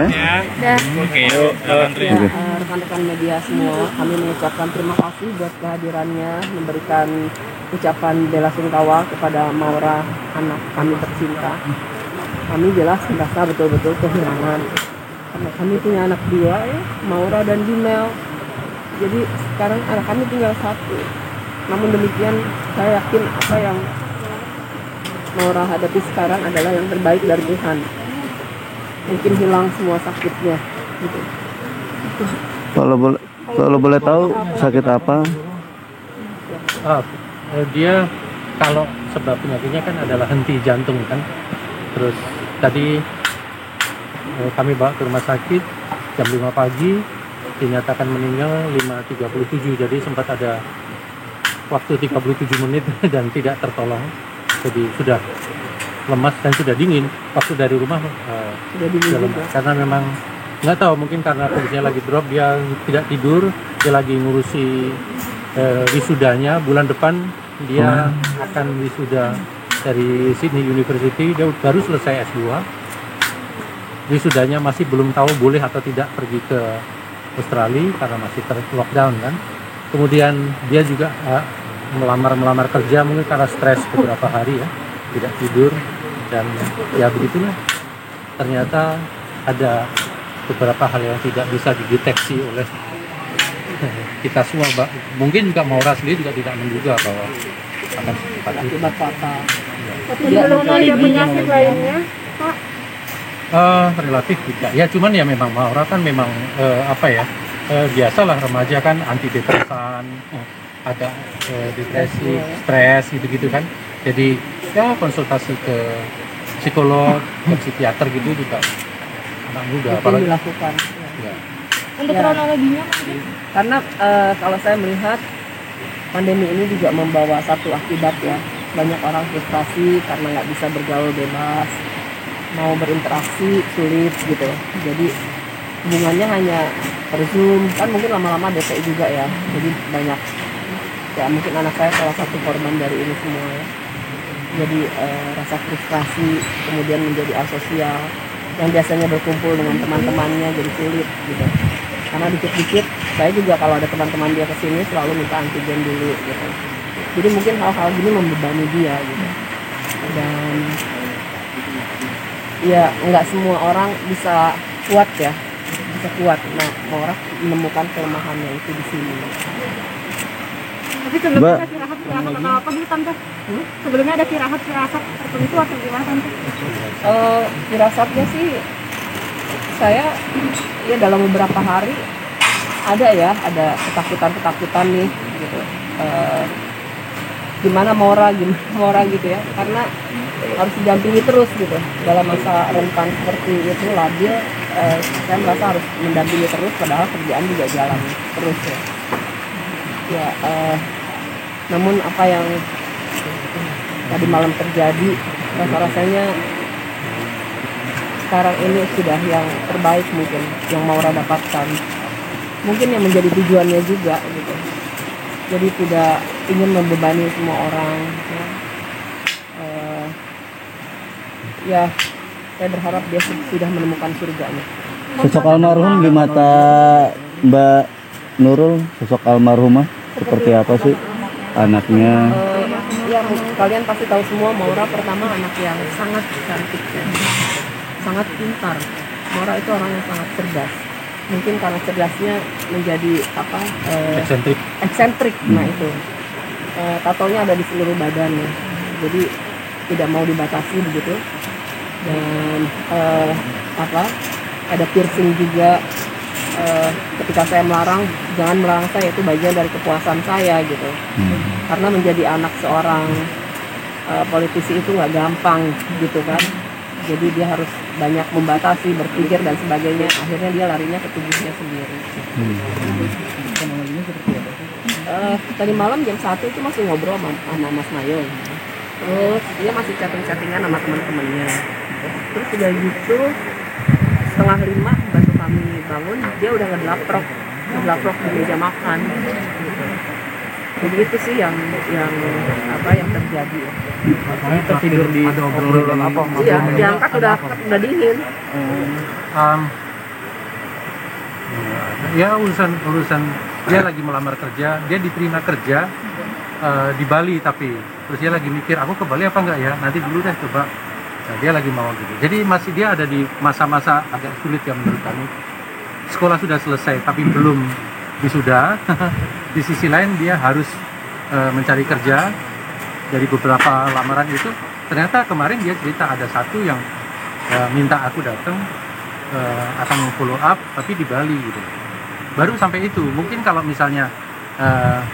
Dah. Oke, yuk. Ya, rekan-rekan media semua, kami mengucapkan terima kasih buat kehadirannya, memberikan ucapan bela sungkawa kepada Maura, anak kami tercinta. Kami jelas merasa betul-betul kehilangan. Karena kami punya anak dua ya, Maura dan Dimel. Jadi sekarang anak kami tinggal satu. Namun demikian, saya yakin apa yang Maura hadapi sekarang adalah yang terbaik dari Tuhan. Mungkin hilang semua sakitnya gitu. Kalau boleh tahu sakit apa? Dia kalau sebab penyakitnya kan adalah henti jantung kan. Terus tadi kami bawa ke rumah sakit jam 5 pagi, dinyatakan meninggal 5.37, jadi sempat ada waktu 37 menit dan tidak tertolong. Jadi sudah lemas dan sudah dingin. Waktu dari rumah Sudah dingin juga. karena memang nggak tahu, mungkin karena kondisinya lagi drop, dia tidak tidur, dia lagi ngurusi wisudanya. Bulan depan dia akan wisuda dari Sydney University, dia baru selesai S2. Wisudanya masih belum tahu boleh atau tidak pergi ke Australia karena masih lockdown kan. Kemudian dia juga melamar kerja, mungkin karena stres beberapa hari ya, tidak tidur, dan ya begitulah. Ternyata ada beberapa hal yang tidak bisa dideteksi oleh kita semua. Mungkin juga Maura sendiri juga tidak menduga bahwa akan Akibat fatal. Dia belum ada penyakit lainnya, Pak. Relatif tidak. Ya cuman ya memang Maura kan memang biasalah remaja kan, antidepresan, ada depresi, stres gitu-gitu kan. Jadi ya konsultasi ke psikolog, ke psikiater gitu juga anak muda. Mungkin dilakukan. Ya. Untuk Ya. kronologinya, Karena kalau saya melihat pandemi ini juga membawa satu akibat ya, banyak orang frustasi karena nggak bisa bergaul bebas, mau berinteraksi sulit gitu. Jadi hubungannya hanya per Zoom, kan mungkin lama-lama bete juga ya. Jadi banyak ya, mungkin anak saya salah satu korban dari ini semua ya. Jadi rasa frustasi, kemudian menjadi asosial, yang biasanya berkumpul dengan teman-temannya jadi sulit gitu. Karena dikit-dikit saya juga kalau ada teman-teman dia kesini selalu minta antigen dulu gitu. Jadi mungkin hal-hal gini membebani dia gitu. Dan ya nggak semua orang bisa kuat ya, bisa kuat. Nah, orang menemukan kelemahannya itu di sini. tapi sebelumnya ada firasat atau apa gitu Tante? Sebelumnya ada firasat tertentu atau gimana Tante? Firasatnya sih saya ya dalam beberapa hari ada ketakutan nih gitu. Gimana Maura gitu ya, karena harus didampingi terus gitu dalam masa rentan seperti itu, labil. Saya merasa harus mendampingi terus, padahal kerjaan juga jalan terus ya. Namun apa yang tadi malam terjadi, rasanya sekarang ini sudah yang terbaik mungkin yang Maura dapatkan, mungkin yang menjadi tujuannya juga gitu. Jadi tidak ingin membebani semua orang ya. Saya berharap dia sudah menemukan surganya. Sosok almarhum di mata Mbak Nurul, sosok almarhumah seperti apa sih anaknya? Ya kalian pasti tahu semua, Maura pertama anak yang sangat cantik ya, sangat pintar. Maura itu orang yang sangat cerdas. Mungkin karena cerdasnya menjadi eksentrik. Nah itu tatonya ada di seluruh badannya, jadi tidak mau dibatasi begitu. Dan ada piercing juga. Ketika saya melarang, jangan melarang saya, itu bagian dari kepuasan saya gitu. Karena menjadi anak seorang politisi itu nggak gampang gitu kan. Jadi dia harus banyak membatasi, berpikir dan sebagainya. Akhirnya dia larinya ke tubuhnya sendiri. Tadi malam jam 1 itu masih ngobrol sama Mas Mayo. Terus dia masih chatting-chattingan sama teman-temannya. Terus udah gitu 4:30 bantu kami bangun, dia udah ngedlaprok di meja makan gitu. Jadi itu sih yang terjadi. Tertidur di obrolan apa? Iya, diangkat udah dingin. Ya urusan dia lagi melamar kerja, dia diterima kerja di Bali, tapi terus dia lagi mikir aku ke Bali apa enggak ya, nanti dulu deh coba. Nah, dia lagi mau gitu. Jadi masih dia ada di masa-masa agak sulit ya menurut kami. Sekolah sudah selesai tapi belum wisuda. Di sisi lain dia harus mencari kerja. Dari beberapa lamaran itu ternyata kemarin dia cerita ada satu yang minta aku datang akan follow up tapi di Bali gitu. Baru sampai itu. Mungkin kalau misalnya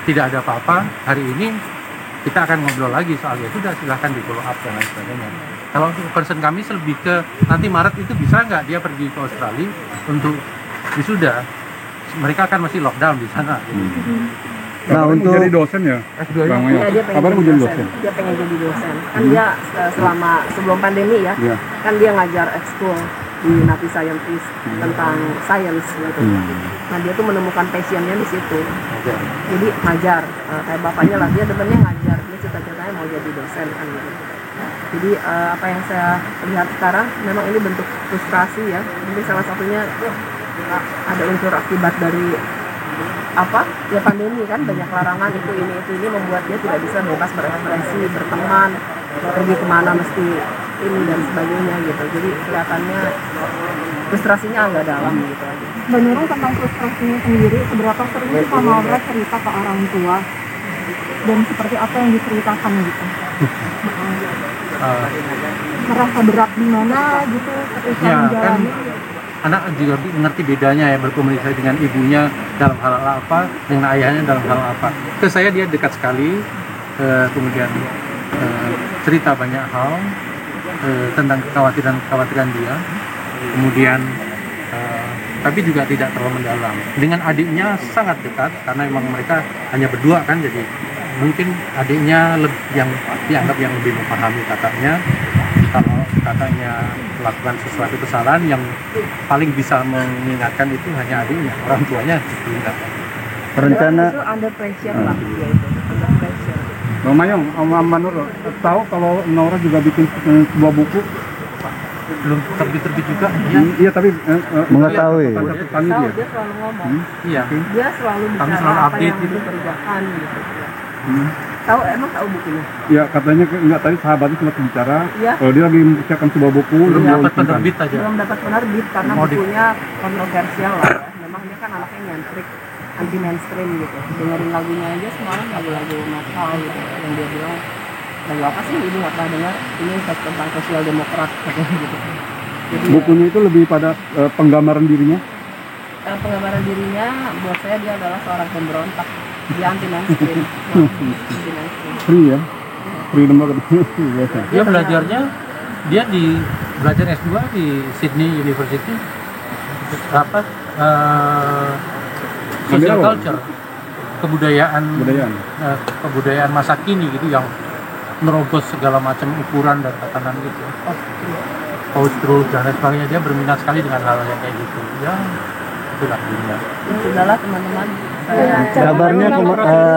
tidak ada apa-apa hari ini kita akan ngobrol lagi soal ya sudah silahkan di follow up dan lain sebagainya. Kalau concern kami lebih ke nanti Maret itu bisa nggak dia pergi ke Australia untuk wisuda, mereka kan masih lockdown di sana. Nah, untuk jadi dosen ya, S2 Bang Iya, Mayor. dia pengen Kabarnya mau jadi dosen. Dia pengen jadi dosen. Kan dia selama sebelum pandemi ya, Iya. kan dia ngajar ekskul di Napi Scientist tentang science gitu. Nah dia tuh menemukan passionnya di situ. Jadi ngajar, kayak bapaknya lah, dia demennya ngajar, dia cita-citanya mau jadi dosen kan gitu. Jadi apa yang saya lihat sekarang memang ini bentuk frustrasi ya. Mungkin salah satunya ada unsur akibat dari apa ya pandemi kan, banyak larangan itu ini membuat dia tidak bisa bebas berekspresi, berteman, pergi kemana mesti ini dan sebagainya gitu. Jadi kelihatannya frustrasinya agak dalam gitu aja. Mbak Nurul, tentang frustrasinya sendiri, seberapa sering sih Pak Maura cerita ke orang tua dan seperti apa yang diceritakan gitu? Merasa berat di mana gitu ketika Ya kan menjalani? anak juga ngerti bedanya ya berkomunikasi dengan ibunya dalam hal apa, dengan ayahnya dalam hal apa. Ke saya dia dekat sekali, kemudian cerita banyak hal tentang kekhawatiran dia, kemudian tapi juga tidak terlalu mendalam. Dengan adiknya sangat dekat karena memang mereka hanya berdua kan, jadi mungkin adiknya yang dianggap yang lebih memahami kakaknya. Kalau kakaknya melakukan sesuatu kesalahan, yang paling bisa mengingatkan itu hanya adiknya, orang tuanya tidak. rencana Itu under pressure lah dia itu, under pressure. Bang Mayong, Mbak Nurul, tahu kalau Nora juga bikin sebuah buku? Belum terbit juga ya. Iya, tapi mengetahui. tentang petani Tahu dia. dia selalu ngomong, Iya. dia selalu Kami bicara selalu apa update yang gitu. dikerjakan gitu. Hmm. Emang tahu bukunya? Ya, katanya enggak, tadi sahabatnya sempat bicara Iya. kalau dia lagi mempersiapkan sebuah buku Belum dia dapat launchingkan. penerbit aja. Belum dapat penerbit karena Mau bukunya kontroversial lah ya. Memang dia kan anaknya nyentrik, anti mainstream gitu. Dengerin lagunya aja semalam lagu-lagu metal gitu. Yang dia bilang lagu apa sih ibu nggak pernah dengar? Ini tentang sosial demokrat katanya gitu. Jadi Bukunya itu lebih pada penggambaran dirinya. penggambaran dirinya buat saya dia adalah seorang pemberontak. Dia anti mainstream. Anti mainstream. Free ya. Freedom banget. Biasa. Dia belajarnya belajar S2 di Sydney University, apa social Ambil apa? culture, kebudayaan kebudayaan masa kini gitu, yang merobos segala macam ukuran dan tatanan gitu. Post-truth dan lain sebagainya, dia berminat sekali dengan hal yang kayak gitu. Ya itulah dunia. Ya sudahlah teman-teman. kabarnya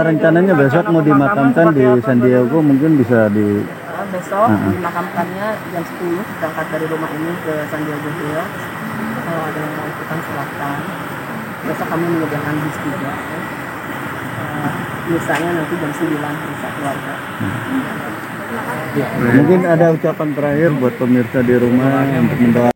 rencananya besok mau dimakamkan di San Diego, mungkin bisa di Besok dimakamkannya jam 10, berangkat dari rumah ini ke San Diego Hills. Kalau ada yang mau ikutan silahkan. Besok kami menyediakan bis juga. Biasanya nanti jam 9 bisa keluarga. mungkin ada ucapan terakhir buat pemirsa di rumah untuk mendoakan